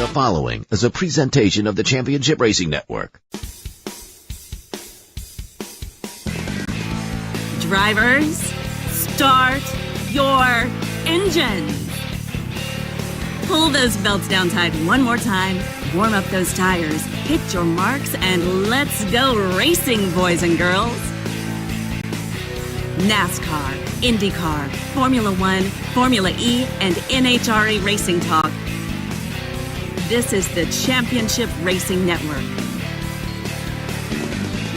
The following is a presentation of the Championship Racing Network. Drivers, start your engines. Pull those belts down tight one more time, warm up those tires, hit your marks, and let's go racing, boys and girls. Nascar, Indycar, Formula One, Formula E, and NHRA Racing Talk. This is the Championship Racing Network.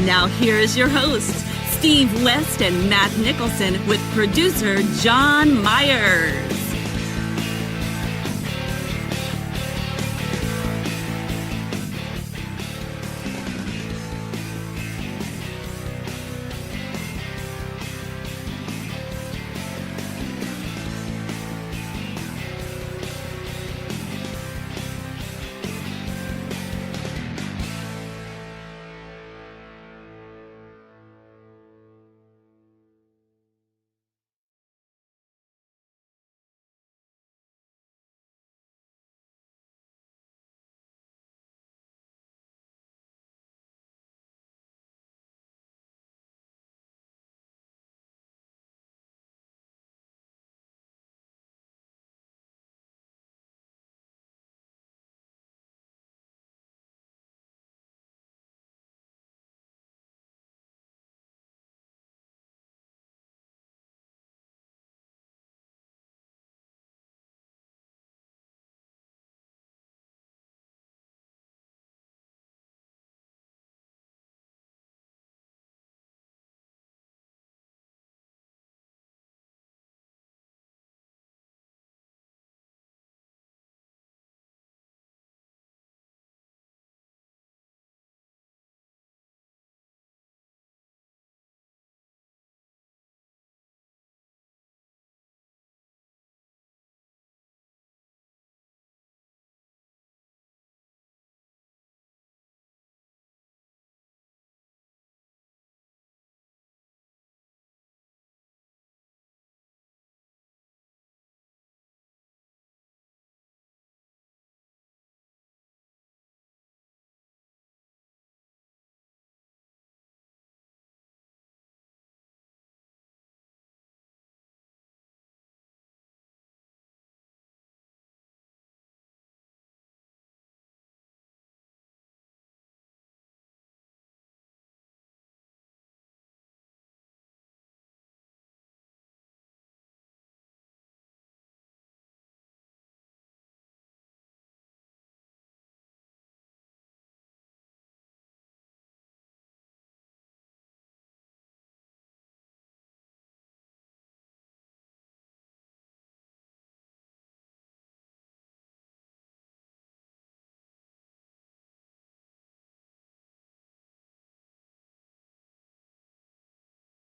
Now here's your hosts, Steve West and Matt Nicholson, with producer John Myers.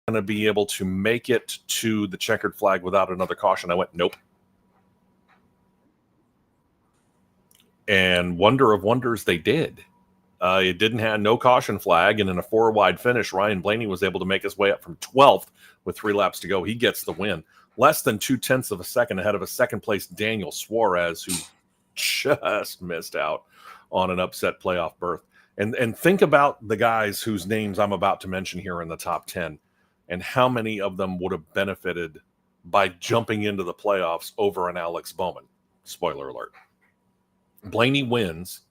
Going to be able to make it to the checkered flag without another caution? I went, nope. And wonder of wonders, they did. It didn't have no caution flag, and in a four-wide finish, Ryan Blaney was able to make his way up from 12th with 3 laps to go. He gets the win. Less than 0.2 of a second ahead of a second-place Daniel Suarez, who just missed out on an upset playoff berth. And think about the guys whose names I'm about to mention here in the top 10. And how many of them would have benefited by jumping into the playoffs over an Alex Bowman? Spoiler alert. Blaney wins,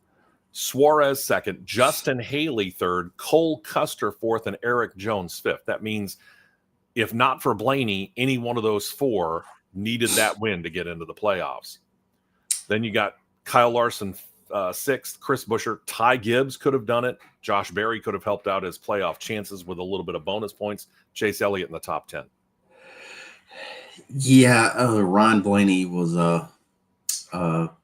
Suarez second, Justin Haley third, Cole Custer fourth, and Eric Jones fifth. That means if not for Blaney, any one of those four needed that win to get into the playoffs. Then you got Kyle Larson sixth, Chris Buescher, Ty Gibbs could have done it. Josh Berry could have helped out his playoff chances with a little bit of bonus points. Chase Elliott in the top 10. Yeah, Ron Blaney was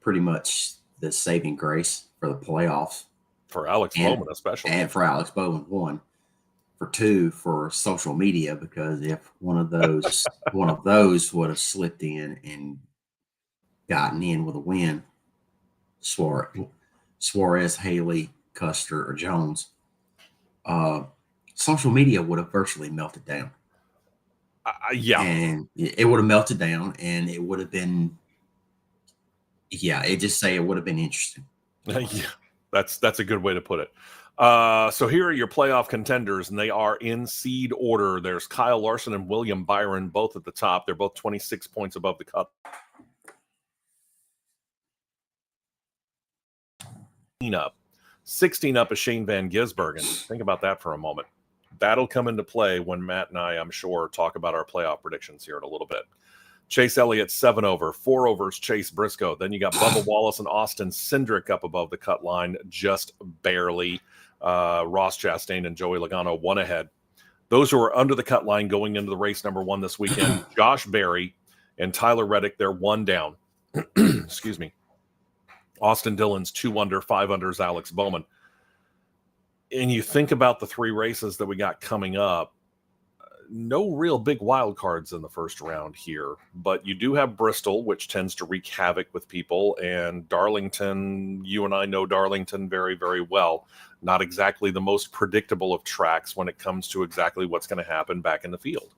pretty much the saving grace for the playoffs. For Alex Bowman especially. And for Alex Bowman, 1. For 2, for social media, because if one of those would have slipped in and gotten in with a win, Suarez, Haley, Custer, or Jones, social media would have virtually melted down. Yeah. And it would have melted down, and it would have been, it would have been interesting. Yeah, that's a good way to put it. So here are your playoff contenders, and they are in seed order. There's Kyle Larson and William Byron, both at the top. They're both 26 points above the cut. Up 16 up is Shane Van Gisbergen. Think about that for a moment. That'll come into play when Matt and I'm sure, talk about our playoff predictions here in a little bit. Chase Elliott, 7 over. 4 overs, Chase Briscoe. Then you got Bubba Wallace and Austin Cindric up above the cut line, just barely. Ross Chastain and Joey Logano 1 ahead. Those who are under the cut line going into the race number 1 this weekend, Josh Berry and Tyler Reddick, they're 1 down. Excuse me. Austin Dillon's 2 under, 5 under is Alex Bowman. And you think about the 3 races that we got coming up, no real big wild cards in the first round here, but you do have Bristol, which tends to wreak havoc with people, and Darlington. You and I know Darlington very, very well. Not exactly the most predictable of tracks when it comes to exactly what's going to happen back in the field.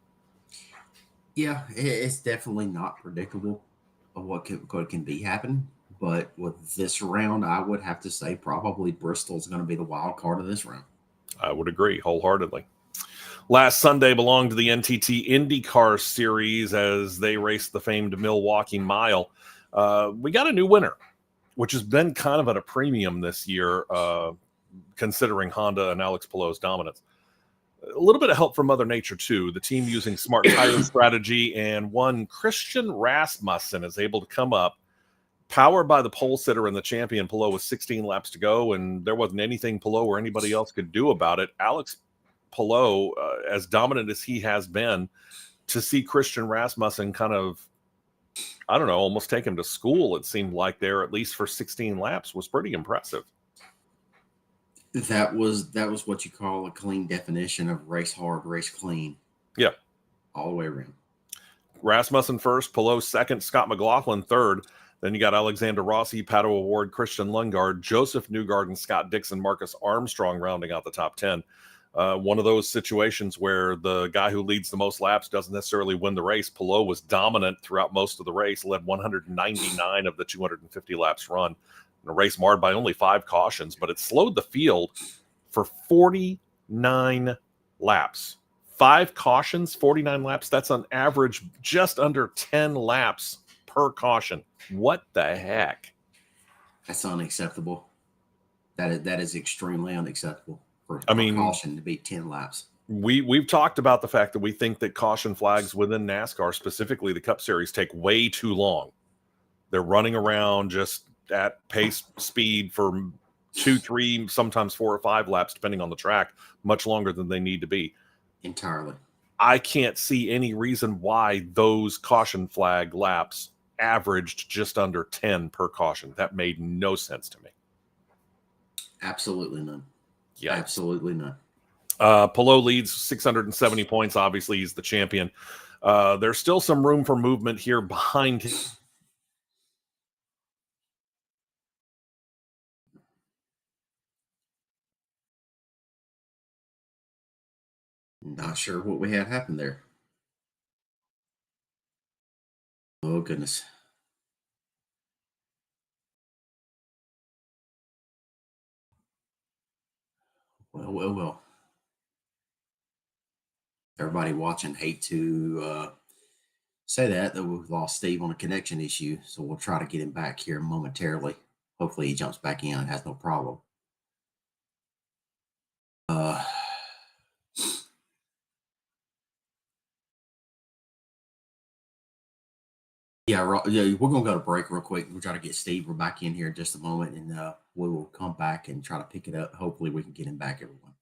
Yeah, it's definitely not predictable of what can be happening. But with this round, I would have to say probably Bristol's going to be the wild card of this round. I would agree wholeheartedly. Last Sunday belonged to the NTT IndyCar series as they raced the famed Milwaukee Mile. We got a new winner, which has been kind of at a premium this year, considering Honda and Alex Palou's dominance. A little bit of help from Mother Nature, too. The team using smart tire strategy, and one Christian Rasmussen is able to come up, powered by the pole sitter and the champion Palou with 16 laps to go, and there wasn't anything Palou or anybody else could do about it. Alex Palou, as dominant as he has been, to see Christian Rasmussen kind of, I don't know, almost take him to school, it seemed like there, at least for 16 laps, was pretty impressive. That was what you call a clean definition of race hard, race clean. Yeah. All the way around. Rasmussen first, Palou second, Scott McLaughlin third. Then you got Alexander Rossi, Pato Award, Christian Lundgaard, Joseph Newgarden, and Scott Dixon, Marcus Armstrong rounding out the top 10. One of those situations where the guy who leads the most laps doesn't necessarily win the race. Palou was dominant throughout most of the race, led 199 of the 250 laps run. And a race marred by only 5 cautions, but it slowed the field for 49 laps. 5 cautions, 49 laps. That's on average just under 10 laps per caution. What the heck? That's unacceptable. That is extremely unacceptable for caution to be 10 laps. We've talked about the fact that we think that caution flags within NASCAR, specifically the Cup Series, take way too long. They're running around just at pace speed for 2, 3, sometimes 4 or 5 laps, depending on the track, much longer than they need to be. Entirely. I can't see any reason why those caution flag laps averaged just under 10 per caution. That made no sense to me. Absolutely none. Yeah, absolutely none. Palou leads 670 points. Obviously, he's the champion. There's still some room for movement here behind him. Not sure what we had happen there. Oh, goodness. Well. Everybody watching hate to say that we've lost Steve on a connection issue, so we'll try to get him back here momentarily. Hopefully he jumps back in and has no problem. Yeah, we're going to go to break real quick. We'll try to get Steve. We're back in here in just a moment, and we will come back and try to pick it up. Hopefully we can get him back, everyone.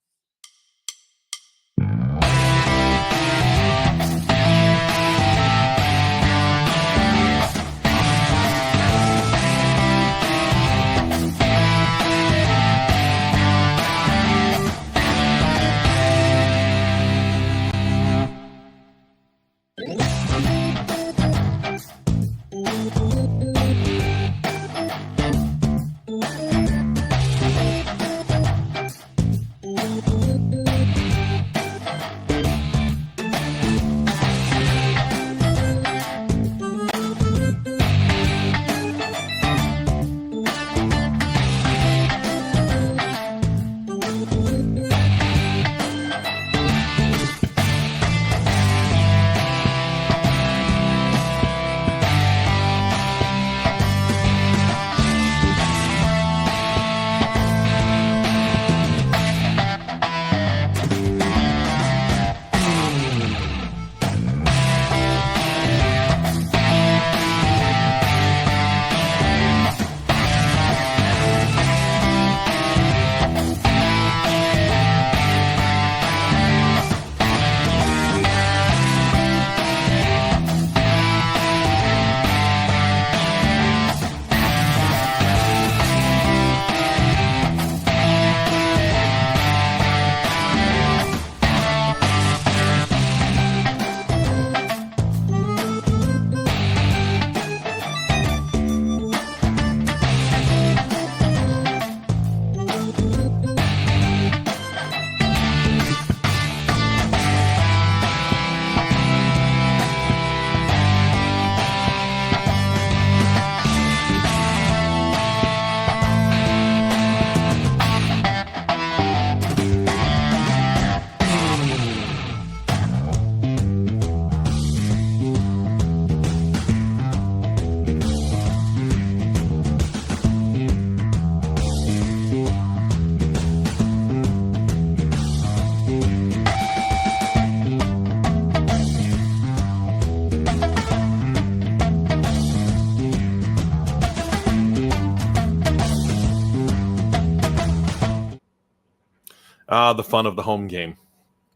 The fun of the home game.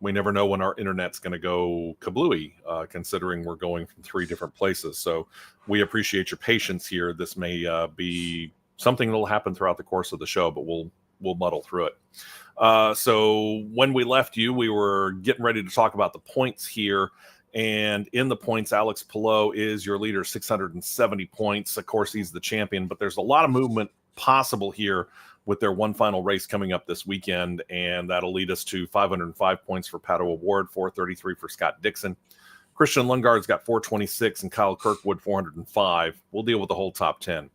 We never know when our internet's going to go kablooey, considering we're going from 3 different places. So we appreciate your patience here. This may be something that'll happen throughout the course of the show, but we'll muddle through it. So when we left you, we were getting ready to talk about the points here. And in the points, Alex Palou is your leader, 670 points. Of course, he's the champion, but there's a lot of movement possible here with their one final race coming up this weekend, and that'll lead us to 505 points for Pato O'Ward, 433 for Scott Dixon. Christian Lundgaard's got 426, and Kyle Kirkwood 405. We'll deal with the whole top 10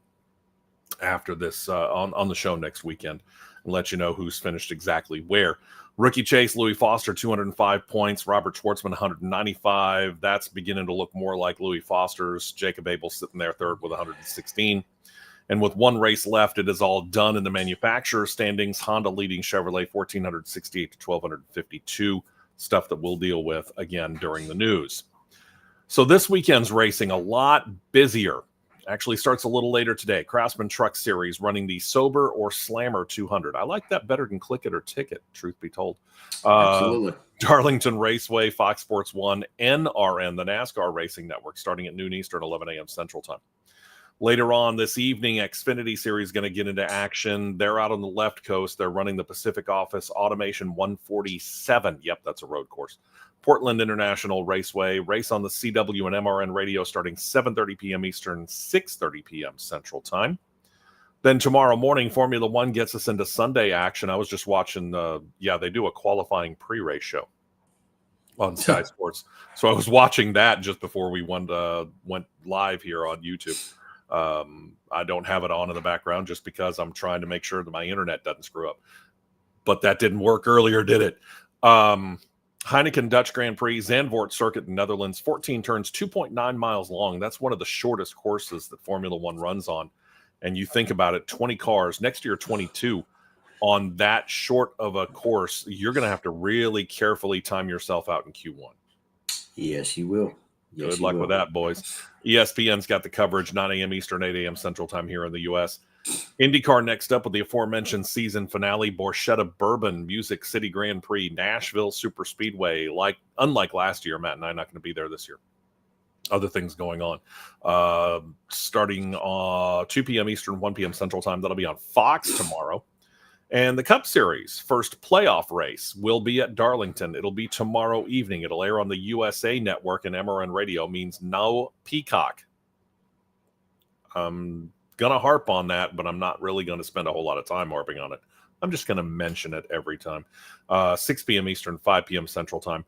after this on the show next weekend and let you know who's finished exactly where. Rookie Chase, Louis Foster, 205 points. Robert Schwartzman, 195. That's beginning to look more like Louis Foster's. Jacob Abel sitting there third with 116. And with one race left, it is all done in the manufacturer standings. Honda leading Chevrolet 1,468 to 1,252. Stuff that we'll deal with again during the news. So this weekend's racing a lot busier. Actually starts a little later today. Craftsman Truck Series running the Sober or Slammer 200. I like that better than Click It or Ticket, truth be told. Absolutely. Darlington Raceway, Fox Sports 1, NRN, the NASCAR Racing Network, starting at noon Eastern, 11 a.m. Central Time. Later on this evening, Xfinity Series is going to get into action. They're out on the left coast. They're running the Pacific Office Automation 147. Yep, that's a road course. Portland International Raceway, race on the CW and MRN radio starting 7:30 p.m. Eastern, 6:30 p.m. Central Time. Then tomorrow morning, Formula One gets us into Sunday action. I was just watching, they do a qualifying pre-race show on Sky Sports. So I was watching that just before we went live here on YouTube. I don't have it on in the background just because I'm trying to make sure that my internet doesn't screw up. But that didn't work earlier, did it? Heineken Dutch Grand Prix, Zandvoort Circuit in Netherlands, 14 turns, 2.9 miles long. That's one of the shortest courses that Formula One runs on. And you think about it, 20 cars, next year 22, on that short of a course, you're going to have to really carefully time yourself out in Q1. Yes, you will. Yes, Good luck with that, boys. ESPN's got the coverage, 9 a.m. Eastern, 8 a.m. Central Time here in the U.S. IndyCar next up with the aforementioned season finale, Borchetta Bourbon Music City Grand Prix, Nashville Super Speedway. Unlike last year, Matt and I are not going to be there this year. Other things going on. Starting 2 p.m. Eastern, 1 p.m. Central Time. That'll be on Fox tomorrow. And the Cup Series first playoff race will be at Darlington. It'll be tomorrow evening. It'll air on the USA Network and MRN Radio. Means no Peacock. I'm going to harp on that, but I'm not really going to spend a whole lot of time harping on it. I'm just going to mention it every time. 6 p.m. Eastern, 5 p.m. Central Time.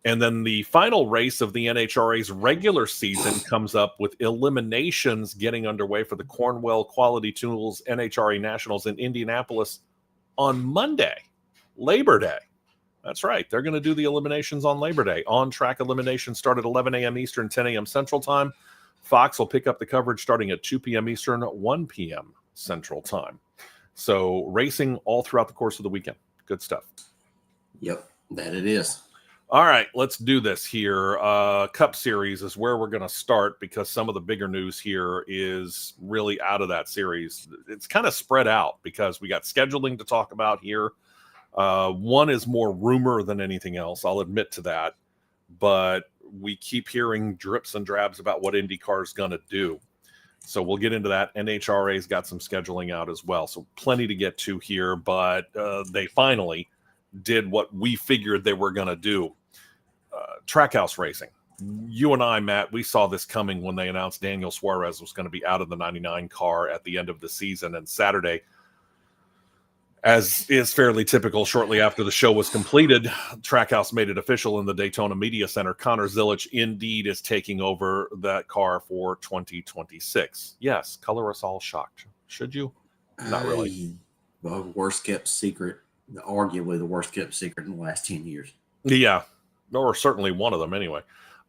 And then the final race of the NHRA's regular season comes up with eliminations getting underway for the Cornwell Quality Tools NHRA Nationals in Indianapolis on Monday, Labor Day. That's right. They're going to do the eliminations on Labor Day. On-track eliminations start at 11 a.m. Eastern, 10 a.m. Central Time. Fox will pick up the coverage starting at 2 p.m. Eastern, 1 p.m. Central Time. So racing all throughout the course of the weekend. Good stuff. Yep, that it is. All right, let's do this here. Cup Series is where we're going to start because some of the bigger news here is really out of that series. It's kind of spread out because we got scheduling to talk about here. One is more rumor than anything else. I'll admit to that. But we keep hearing drips and drabs about what IndyCar is going to do. So we'll get into that. NHRA's got some scheduling out as well. So plenty to get to here, but they finally did what we figured they were going to do. Trackhouse racing. You and I, Matt, we saw this coming when they announced Daniel Suarez was going to be out of the 99 car at the end of the season. And Saturday, as is fairly typical, shortly after the show was completed, Trackhouse made it official in the Daytona Media Center. Connor Zilic indeed is taking over that car for 2026. Yes, color us all shocked. Should you? Not really. The worst kept secret, arguably the worst kept secret in the last 10 years. Yeah, or certainly one of them anyway.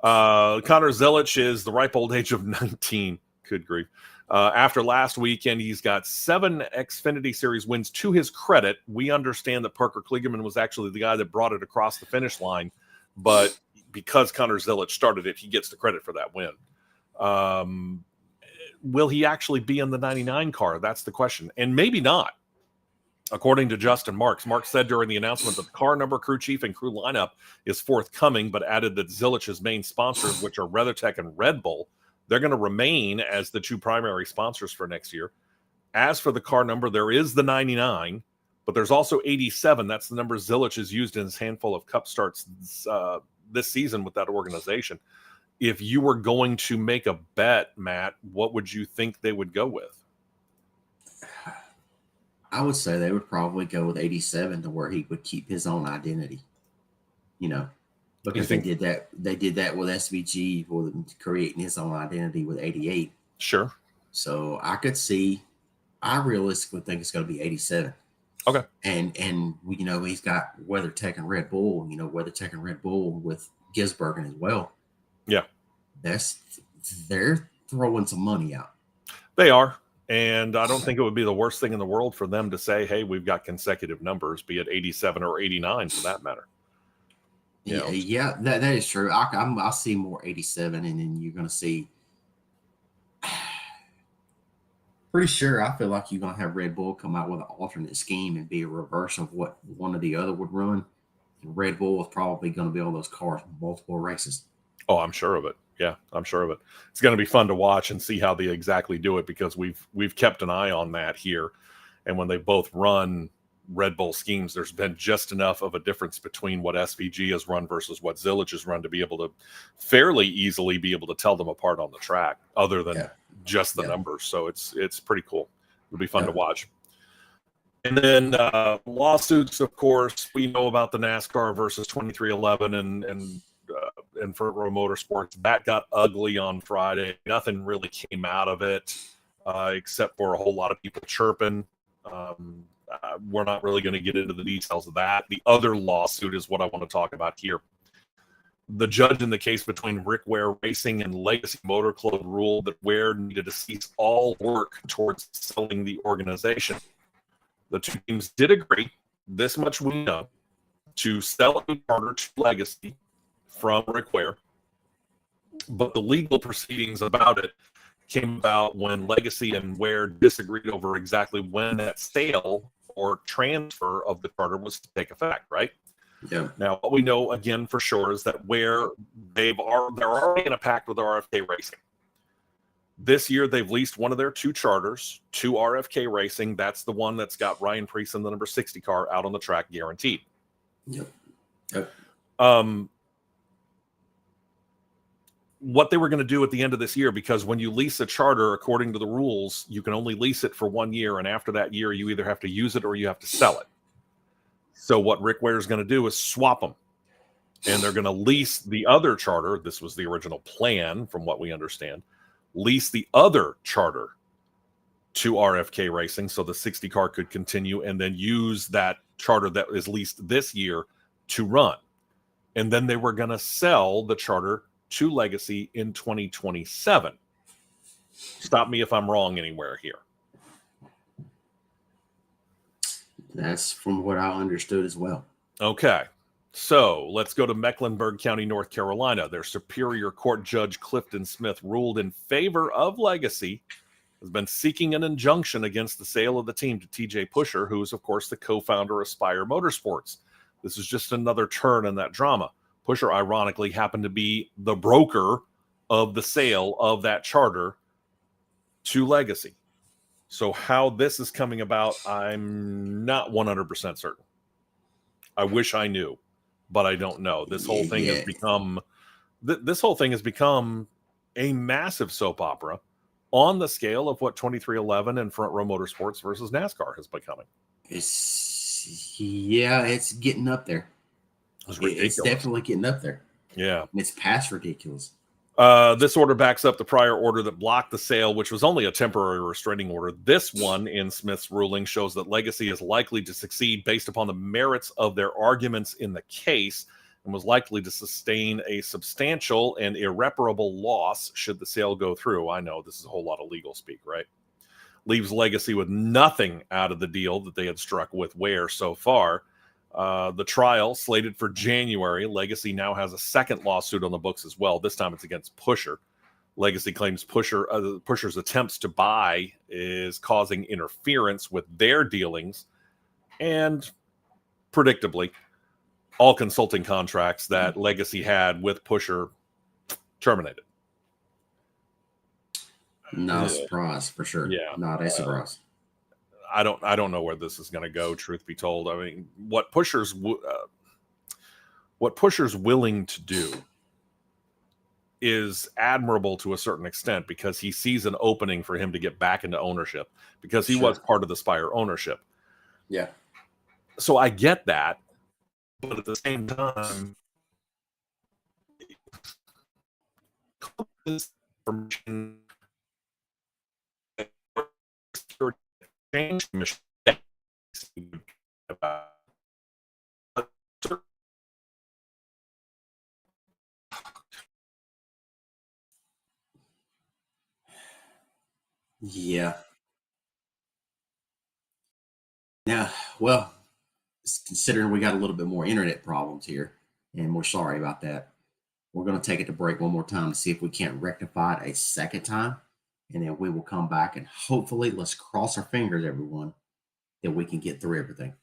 Connor Zilic is the ripe old age of 19. Good grief. After last weekend, he's got 7 Xfinity Series wins to his credit. We understand that Parker Kligerman was actually the guy that brought it across the finish line, but because Connor Zilic started it, he gets the credit for that win. Will he actually be in the 99 car? That's the question. And maybe not. According to Justin Marks, Marks said during the announcement that the car number, crew chief, and crew lineup is forthcoming, but added that Zilich's main sponsors, which are WeatherTech and Red Bull, they're going to remain as the two primary sponsors for next year. As for the car number, there is the 99, but there's also 87. That's the number Zilich has used in his handful of Cup starts this season with that organization. If you were going to make a bet, Matt, what would you think they would go with? I would say they would probably go with 87 to where he would keep his own identity, because they did that with SVG for them creating his own identity with 88. Sure. So I realistically think it's going to be 87. Okay. And he's got WeatherTech and Red Bull, WeatherTech and Red Bull with Gisbergen as well. Yeah. They're throwing some money out. They are. And I don't think it would be the worst thing in the world for them to say, hey, we've got consecutive numbers, be it 87 or 89 for that matter. Yeah, that is true. I'll see more 87, and then you're going to see. Pretty sure I feel like you're going to have Red Bull come out with an alternate scheme and be a reverse of what one or the other would run. Red Bull is probably going to be on those cars multiple races. Oh, I'm sure of it. Yeah, I'm sure of it. It's going to be fun to watch and see how they exactly do it, because we've kept an eye on that here. And when they both run Red Bull schemes, there's been just enough of a difference between what SVG has run versus what Zilich has run to be able to fairly easily be able to tell them apart on the track, other than just the numbers. So it's pretty cool. It'll be fun to watch. And then lawsuits, of course, we know about the NASCAR versus 2311 and Front Row Motorsports. That got ugly on Friday. Nothing really came out of it except for a whole lot of people chirping. We're not really going to get into the details of that. The other lawsuit is what I want to talk about here. The judge in the case between Rick Ware Racing and Legacy Motor Club ruled that Ware needed to cease all work towards selling the organization. The two teams did agree, this much we know, to sell a charter to Legacy from Rick Ware. But the legal proceedings about it came about when Legacy and Ware disagreed over exactly when that sale or transfer of the charter was to take effect, right? Yeah. Now, what we know, again, for sure, is that Ware, they're already in a pact with RFK Racing. This year, they've leased one of their two charters to RFK Racing. That's the one that's got Ryan Preece and the number 60 car out on the track guaranteed. Yep. What they were going to do at the end of this year, because when you lease a charter, according to the rules, you can only lease it for 1 year, and after that year, you either have to use it or you have to sell it. So what Rick Ware is going to do is swap them, and they're going to lease the other charter. This was the original plan, from what we understand. Lease the other charter to RFK Racing so the 60 car could continue, and then use that charter that is leased this year to run. And then they were going to sell the charter to Legacy in 2027. Stop me if I'm wrong anywhere here. That's from what I understood as well. Okay. So let's go to Mecklenburg County, North Carolina. Their Superior Court Judge Clifton Smith ruled in favor of Legacy, has been seeking an injunction against the sale of the team to TJ Pusher, who is, of course, the co-founder of Spire Motorsports. This is just another turn in that drama. Pusher, ironically, happened to be the broker of the sale of that charter to Legacy. So how this is coming about, I'm not 100% certain. I wish I knew, but I don't know. This whole thing has become a massive soap opera on the scale of what 2311 and Front Row Motorsports versus NASCAR is becoming. It's getting up there. It's definitely getting up there. Yeah. It's past ridiculous. This order backs up the prior order that blocked the sale, which was only a temporary restraining order. This one, in Smith's ruling, shows that Legacy is likely to succeed based upon the merits of their arguments in the case, and was likely to sustain a substantial and irreparable loss should the sale go through. I know this is a whole lot of legal speak, right? Leaves Legacy with nothing out of the deal that they had struck with Ware so far. The trial slated for January. Legacy now has a second lawsuit on the books as well. This time it's against Pusher. Legacy claims Pusher's attempts to buy is causing interference with their dealings And predictably, all consulting contracts that Legacy had with Pusher terminated. Not a surprise, for sure. Yeah. Not a surprise. I don't know where this is going to go, truth be told. I mean, what Pusher's willing to do is admirable to a certain extent, because he sees an opening for him to get back into ownership, because he was part of the Spire ownership. Yeah. So I get that, but at the same time, this information change commission Yeah. Now, well, considering we got a little bit more internet problems here, and we're sorry about that, we're going to take it to break one more time to see if we can't rectify it a second time. And then we will come back and hopefully, let's cross our fingers, everyone, that we can get through everything.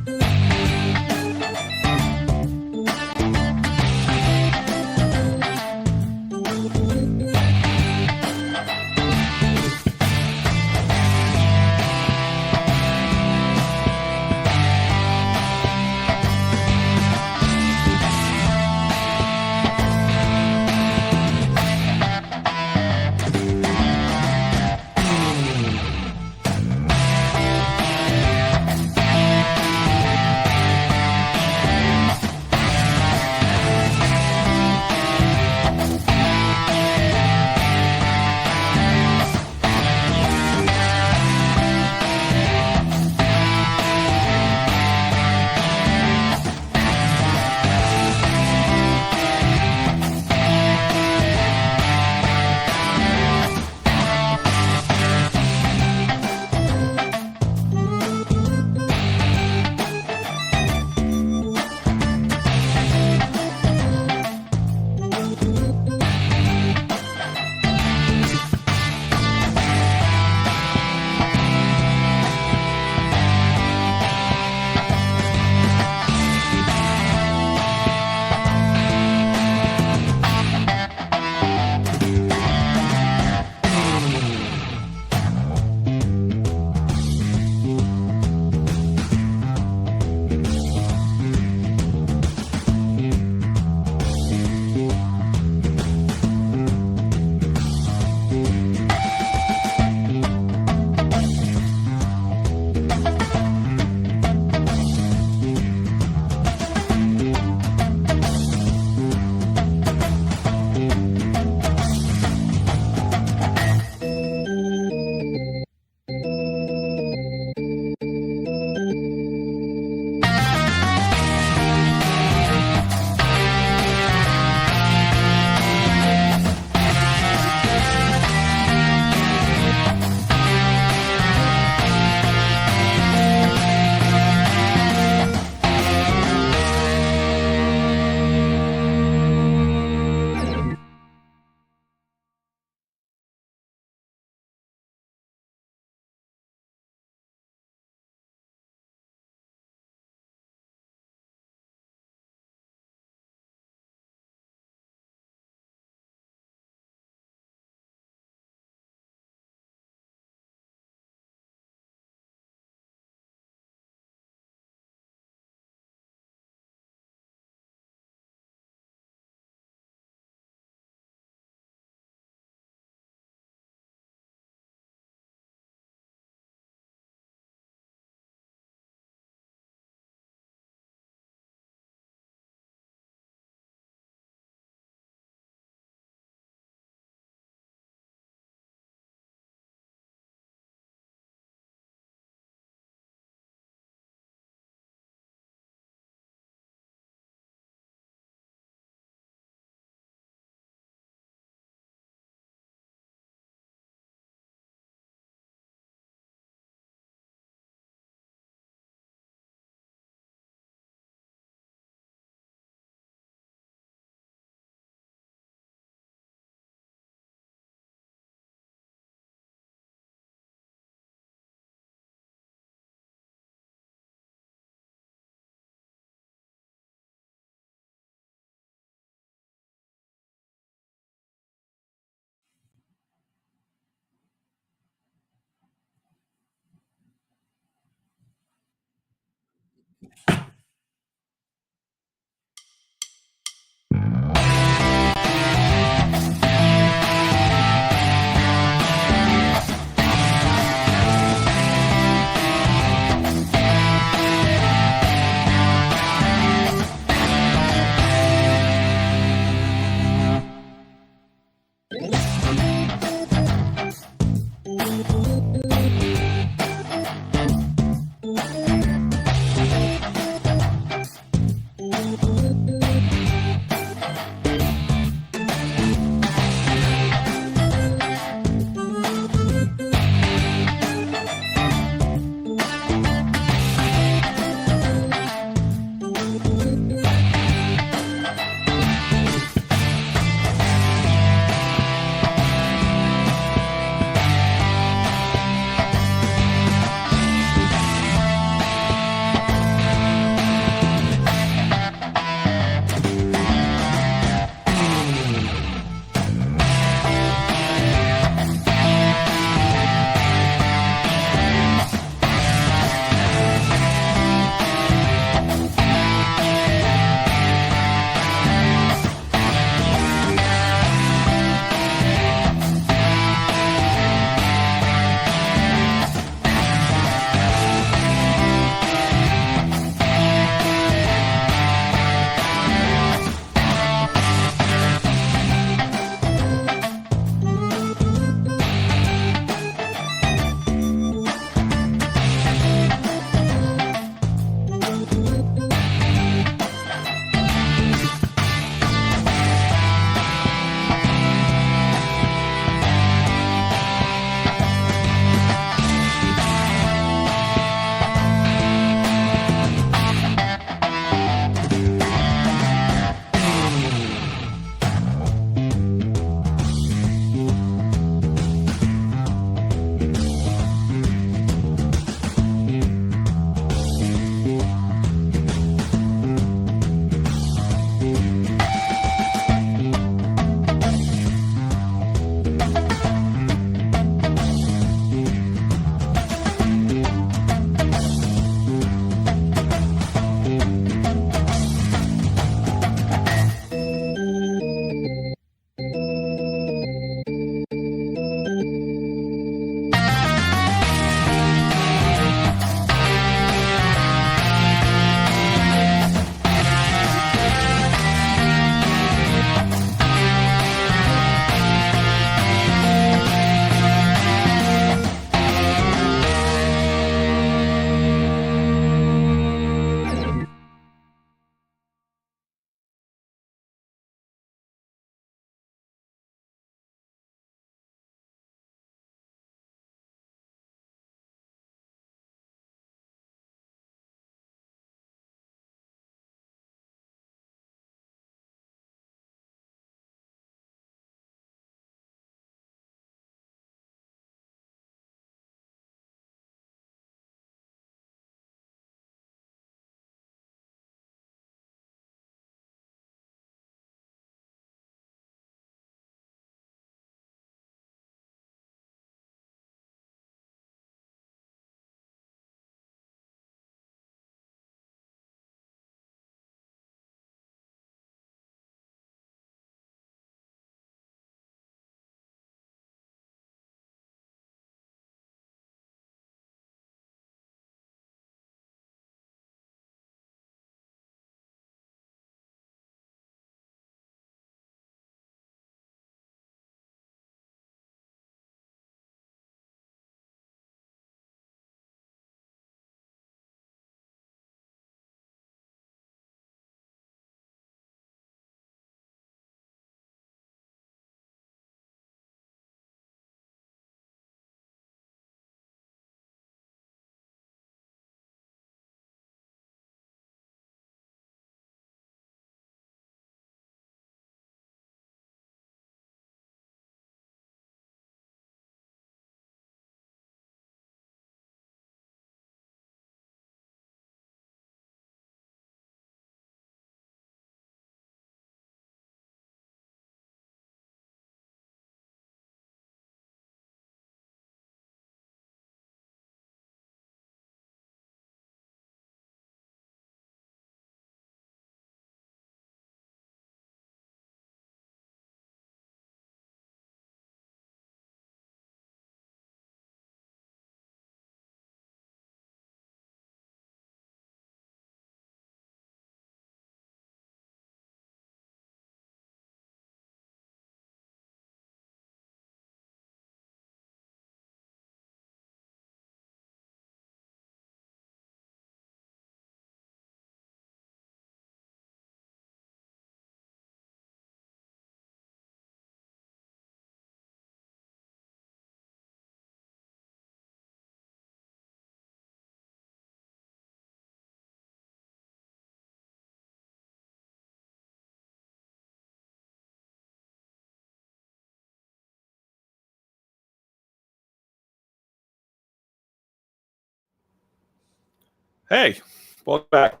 Hey, welcome back.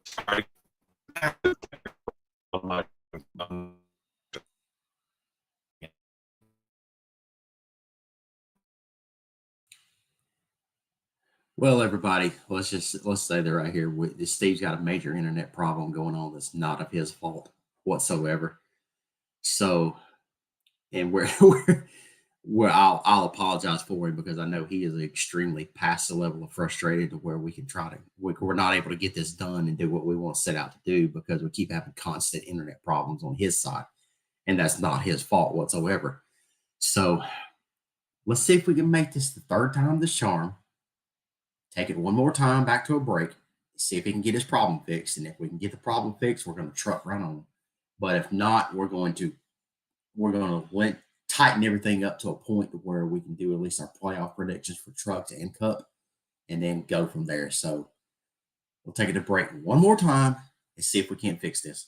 Sorry. On my- Well, everybody, let's say they're right here. Steve's got a major internet problem going on that's not of his fault whatsoever. So, and where I'll apologize for him because I know he is extremely past the level of frustrated to where we can we're not able to get this done and do what we want to set out to do because we keep having constant internet problems on his side, and that's not his fault whatsoever. So, let's see if we can make this the third time this charm. Take it one more time back to a break, see if he can get his problem fixed. And if we can get the problem fixed, we're going to truck right on. But if not, we're going to tighten everything up to a point where we can do at least our playoff predictions for trucks and cup and then go from there. So we'll take it a break one more time and see if we can't fix this.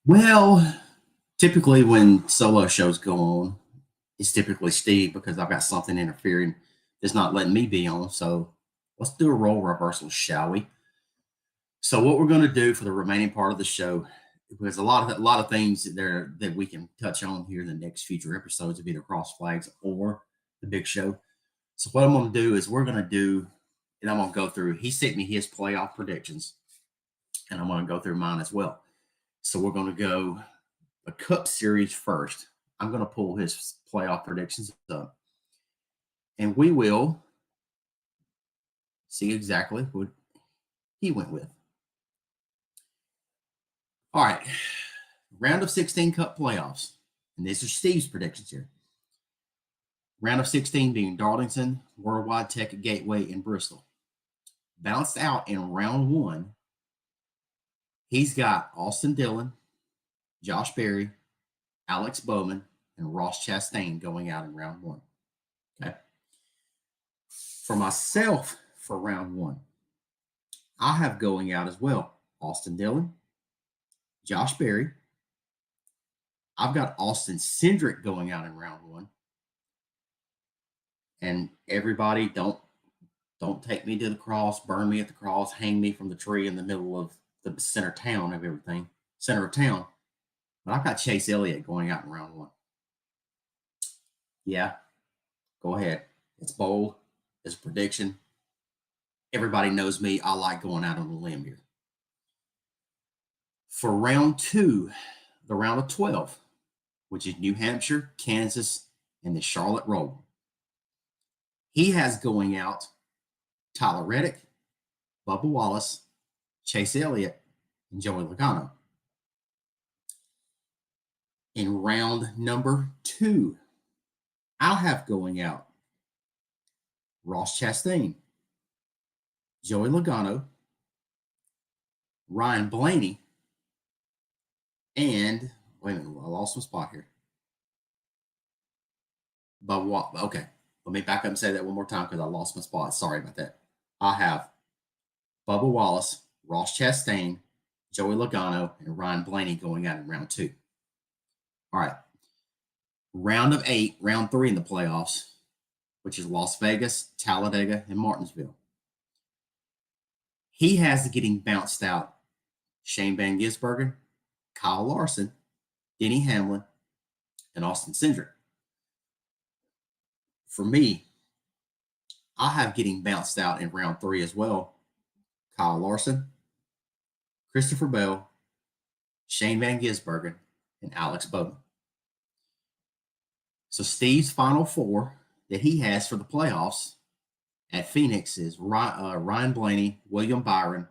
Well, typically when solo shows go on, it's typically Steve because I've got something interfering that's not letting me be on. So let's do a role reversal, shall we? So what we're going to do for the remaining part of the show, because a lot of things there that we can touch on here in the next future episodes of either Cross Flags or the Big Show. So what I'm going to do is we're going to do, and I'm going to go through. He sent me his playoff predictions, and I'm going to go through mine as well. So we're going to go a Cup Series first. I'm going to pull his playoff predictions up, and we will see exactly what he went with. All right, round of 16 Cup playoffs, and these are Steve's predictions here. Round of 16 being Darlington, Worldwide Tech Gateway, and Bristol. Bounced out in round 1, he's got Austin Dillon, Josh Berry, Alex Bowman, and Ross Chastain going out in round 1. Okay. For myself, for round 1, I have going out as well Austin Dillon, Josh Berry. I've got Austin Cindric going out in round 1. And everybody, don't take me to the cross, burn me at the cross, hang me from the tree in the middle of the center of town. But I've got Chase Elliott going out in round 1. Yeah, go ahead. It's bold. It's a prediction. Everybody knows me. I like going out on a limb here. For round 2, the round of 12, which is New Hampshire, Kansas, and the Charlotte Roll, he has going out Tyler Reddick, Bubba Wallace, Chase Elliott, and Joey Logano. In round number 2, I'll have going out Ross Chastain, Joey Logano, Ryan Blaney, and wait a minute, I lost my spot here. Okay, let me back up and say that one more time because I lost my spot. Sorry about that. I have Bubba Wallace, Ross Chastain, Joey Logano, and Ryan Blaney going out in round 2. All right. Round of 8, round 3 in the playoffs, which is Las Vegas, Talladega, and Martinsville. He has getting bounced out Shane Van Gisbergen, Kyle Larson, Denny Hamlin, and Austin Cindric. For me, I have getting bounced out in round 3 as well. Kyle Larson, Christopher Bell, Shane Van Gisbergen, and Alex Bowman. So Steve's final 4 that he has for the playoffs at Phoenix is Ryan Blaney, William Byron,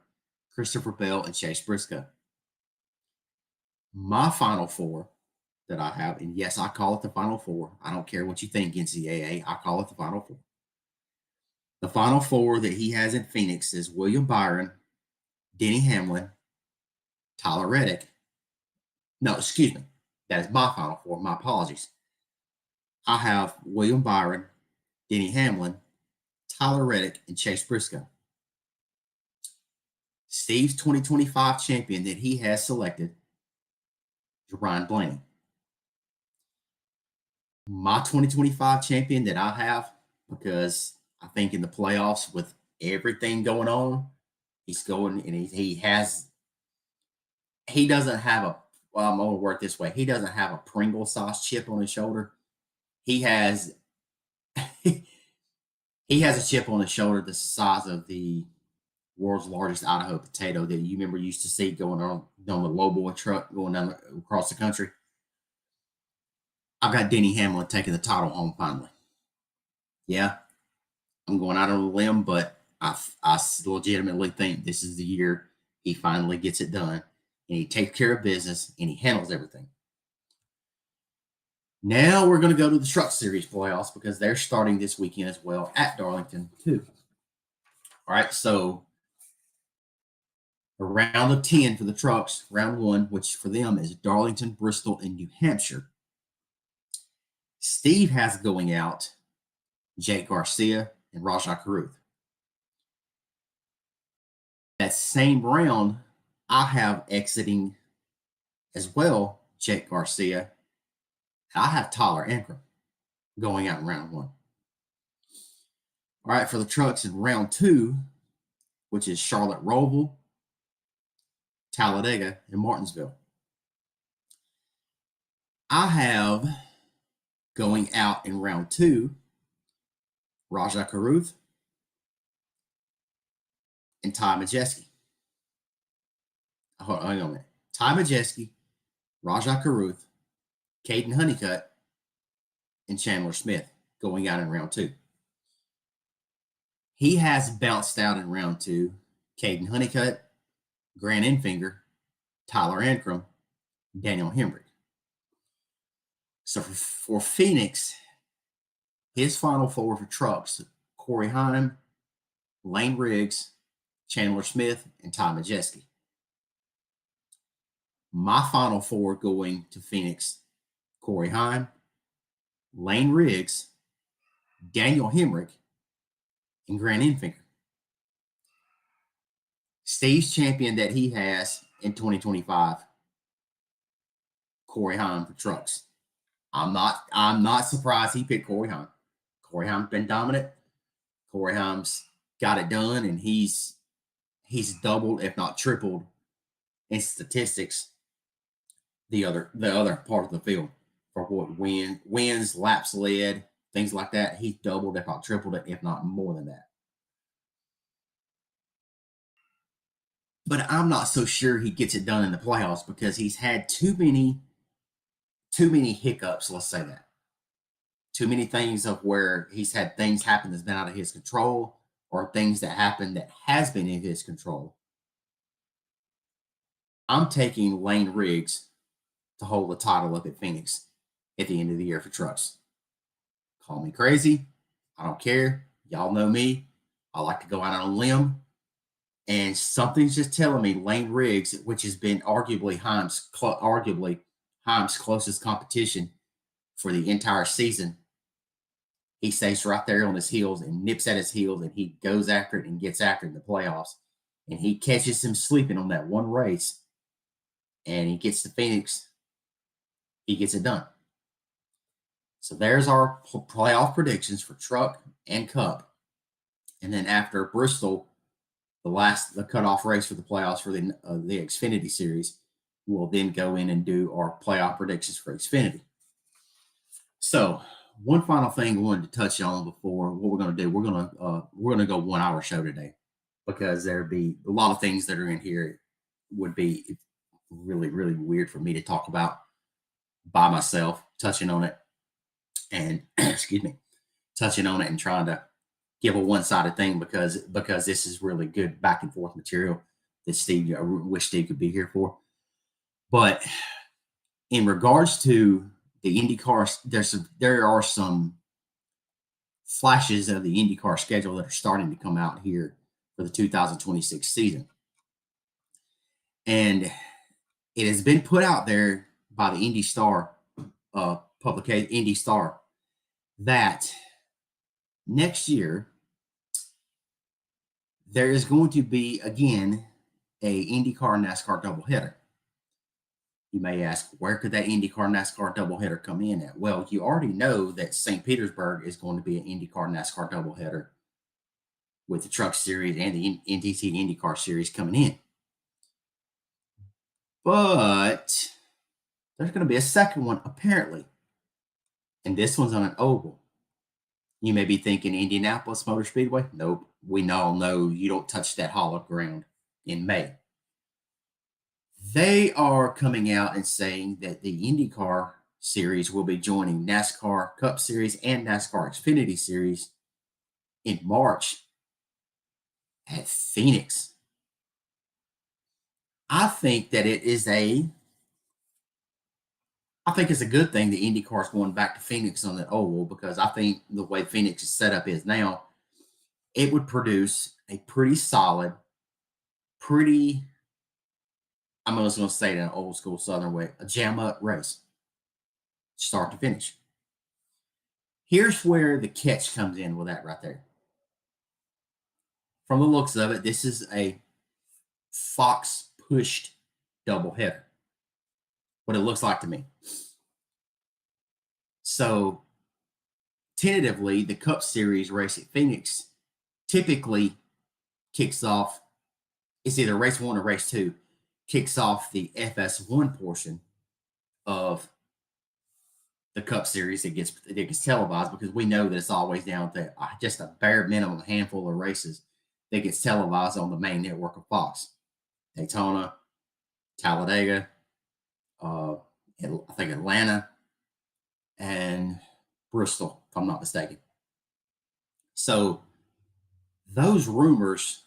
Christopher Bell, and Chase Briscoe. My final 4 that I have, and yes, I call it the final 4. I don't care what you think, NCAA. I call it the final 4. The final 4 that he has in Phoenix is William Byron, Denny Hamlin, Tyler Reddick. No, excuse me. That is my final 4. My apologies. I have William Byron, Denny Hamlin, Tyler Reddick, and Chase Briscoe. Steve's 2025 champion that he has selected is Ryan Blaney. My 2025 champion that I have, because I think in the playoffs with everything going on, he's going and he doesn't have a, well, I'm going to work this way. He doesn't have a Pringle sauce chip on his shoulder. He has he has a chip on his shoulder that's the size of the world's largest Idaho potato that you remember used to see going on the lowboy truck going down across the country. I've got Denny Hamlin taking the title home finally. Yeah, I'm going out on a limb, but I legitimately think this is the year he finally gets it done, and he takes care of business, and he handles everything. Now we're going to go to the Truck Series playoffs because they're starting this weekend as well at Darlington too. All right, so a round of 10 for the trucks, round 1, which for them is Darlington, Bristol, and New Hampshire. Steve has going out Jake Garcia and Rajah Caruth. That same round, I have exiting as well, Jake Garcia. I have Tyler Ankrum going out in round 1. All right, for the trucks in round 2, which is Charlotte Roval, Talladega, and Martinsville. I have going out in round 2, Raja Caruth and Ty Majeski. Hang on a minute. Ty Majeski, Raja Caruth, Caden Honeycutt, and Chandler Smith going out in round 2. He has bounced out in round 2. Caden Honeycutt, Grant Enfinger, Tyler Ankrum, Daniel Hemrick. So for Phoenix, his final 4 for trucks, Corey Heim, Lane Riggs, Chandler Smith, and Ty Majeski. My final 4 going to Phoenix, Corey Heim, Lane Riggs, Daniel Hemrick, and Grant Enfinger. Steve's champion that he has in 2025, Corey Heim for trucks. I'm not surprised he picked Corey Heim. Corey Heim's been dominant. Corey Heim's got it done, and he's doubled, if not tripled, in statistics the other part of the field for what wins, laps led, things like that. He's doubled, if not tripled it, if not more than that. But I'm not so sure he gets it done in the playoffs because he's had too many hiccups, let's say that. Too many things of where he's had things happen that's been out of his control or things that happen that has been in his control. I'm taking Lane Riggs to hold the title up at Phoenix at the end of the year for trucks. Call me crazy. I don't care. Y'all know me. I like to go out on a limb. And something's just telling me Lane Riggs, which has been arguably Heim's closest competition for the entire season, he stays right there on his heels and nips at his heels, and he goes after it and gets after it in the playoffs. And he catches him sleeping on that one race, and he gets to Phoenix. He gets it done. So there's our playoff predictions for Truck and Cup. And then after Bristol, the cutoff race for the playoffs for the Xfinity Series, we'll then go in and do our playoff predictions for Xfinity. So one final thing I wanted to touch on before what we're going to do, we're going to go 1 hour show today because there'd be a lot of things that are in here would be really, really weird for me to talk about by myself, touching on it and touching on it and trying to give a one-sided thing because this is really good back and forth material that I wish Steve could be here for. But in regards to the IndyCar, there are some flashes of the IndyCar schedule that are starting to come out here for the 2026 season. And it has been put out there by the Indy Star publication, Indy Star, that next year there is going to be again a IndyCar NASCAR doubleheader. You may ask, where could that IndyCar NASCAR doubleheader come in at? Well, you already know that St. Petersburg is going to be an IndyCar NASCAR doubleheader with the Truck Series and the NTT IndyCar Series coming in. But there's going to be a second one, apparently. And this one's on an oval. You may be thinking Indianapolis Motor Speedway. Nope. We all know you don't touch that hollow ground in May. They are coming out and saying that the IndyCar Series will be joining NASCAR Cup Series and NASCAR Xfinity Series in March at Phoenix. I think that it's a good thing the IndyCar is going back to Phoenix on the oval because I think the way Phoenix is set up is now, it would produce a pretty solid, I'm just going to say it in an old school Southern way, a jam-up race, start to finish. Here's where the catch comes in with that right there. From the looks of it, this is a Fox-pushed doubleheader. what it looks like to me. So tentatively, the Cup Series race at Phoenix typically kicks off, it's either race 1 or race 2, kicks off the FS1 portion of the Cup Series. It gets televised because we know that it's always down to just a bare minimum handful of races that gets televised on the main network of Fox. Daytona, Talladega, I think Atlanta, and Bristol, if I'm not mistaken. So those rumors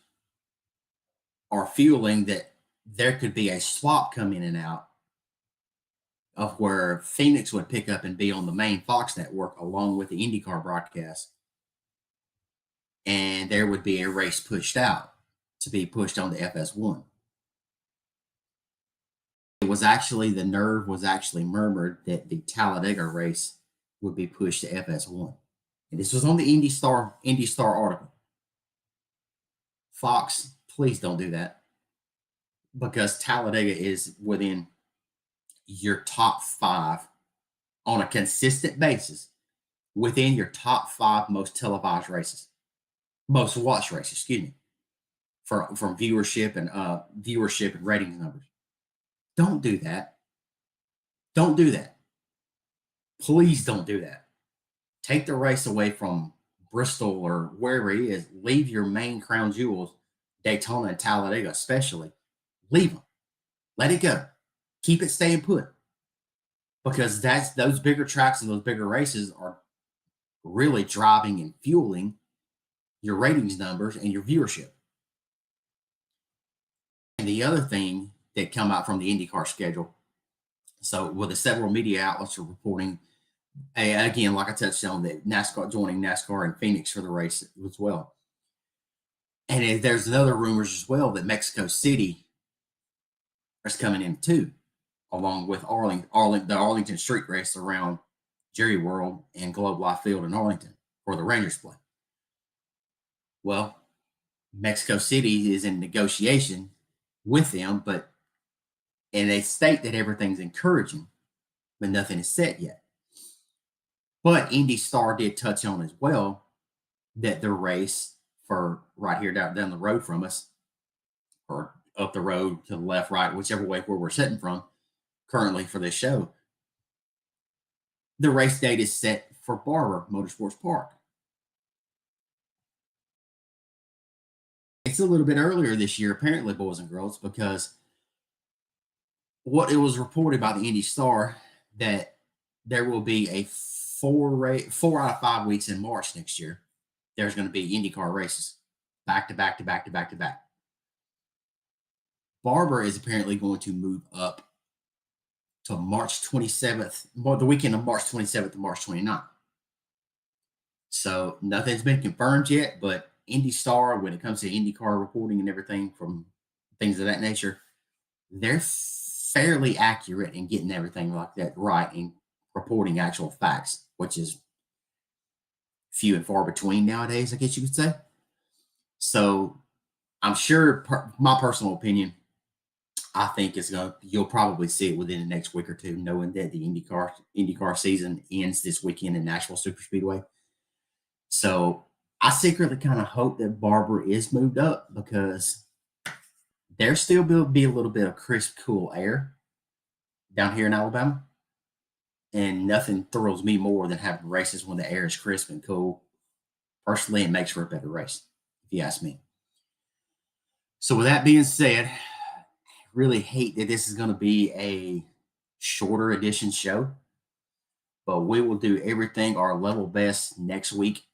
are fueling that there could be a swap come in and out of where Phoenix would pick up and be on the main Fox network along with the IndyCar broadcast. And there would be a race pushed out to be pushed on the FS1. The nerve was actually murmured that the Talladega race would be pushed to FS1. And this was on the IndyStar article. Fox, please don't do that, because Talladega is within your top 5 on a consistent basis, within your top 5 most televised races, most watched races, excuse me, from viewership and ratings numbers. Don't do that. Don't do that. Please don't do that. Take the race away from Bristol or wherever it is. Leave your main crown jewels, Daytona and Talladega especially. Leave them. Let it go. Keep it staying put. Because those bigger tracks and those bigger races are really driving and fueling your ratings numbers and your viewership. And the other thing that come out from the IndyCar schedule, so with the several media outlets are reporting, again, like I touched on, that NASCAR joining NASCAR and Phoenix for the race as well. And there's other rumors as well that Mexico City is coming in too, along with the Arlington Street Race around Jerry World and Globe Life Field in Arlington for the Rangers play. Well, Mexico City is in negotiation with them, and they state that everything's encouraging, but nothing is set yet. But IndyStar did touch on as well that the race for right here down the road from us, or up the road to the left, right, whichever way where we're sitting from currently for this show, the race date is set for Barber Motorsports Park. It's a little bit earlier this year, apparently, boys and girls, because what it was reported by the Indy Star that there will be a 4 out of 5 weeks in March next year. There's going to be IndyCar races back to back to back to back to back. Barber is apparently going to move up to March 27th, the weekend of March 27th to March 29th. So nothing's been confirmed yet, but Indy Star, when it comes to IndyCar reporting and everything from things of that nature, they're fairly accurate in getting everything like that right and reporting actual facts, which is few and far between nowadays, I guess you could say. So I'm sure, my personal opinion, I think you'll probably see it within the next week or two, knowing that the IndyCar season ends this weekend in Nashville Superspeedway. So I secretly kind of hope that Barber is moved up, because there still will be a little bit of crisp, cool air down here in Alabama. And nothing thrills me more than having races when the air is crisp and cool. Personally, it makes for a better race, if you ask me. So with that being said, I really hate that this is going to be a shorter edition show, but we will do everything our level best next week.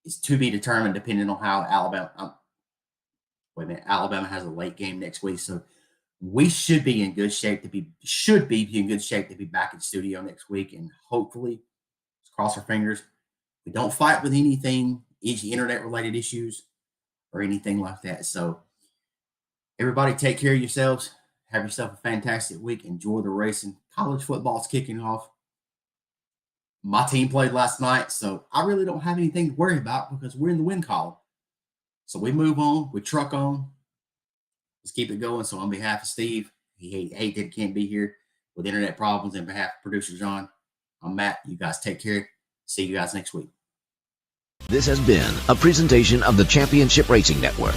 It's to be determined depending on how Alabama has a late game next week, so we should be in good shape to be back in studio next week, and hopefully, let's cross our fingers, we don't fight with anything, internet related issues or anything like that. So everybody take care of yourselves. Have yourself a fantastic week. Enjoy the racing. College football's kicking off. My team played last night, so I really don't have anything to worry about because we're in the win column. So we move on. We truck on. Let's keep it going. So on behalf of Steve, he hate that he can't be here. with internet problems. In behalf of producer John, I'm Matt. You guys take care. See you guys next week. This has been a presentation of the Championship Racing Network.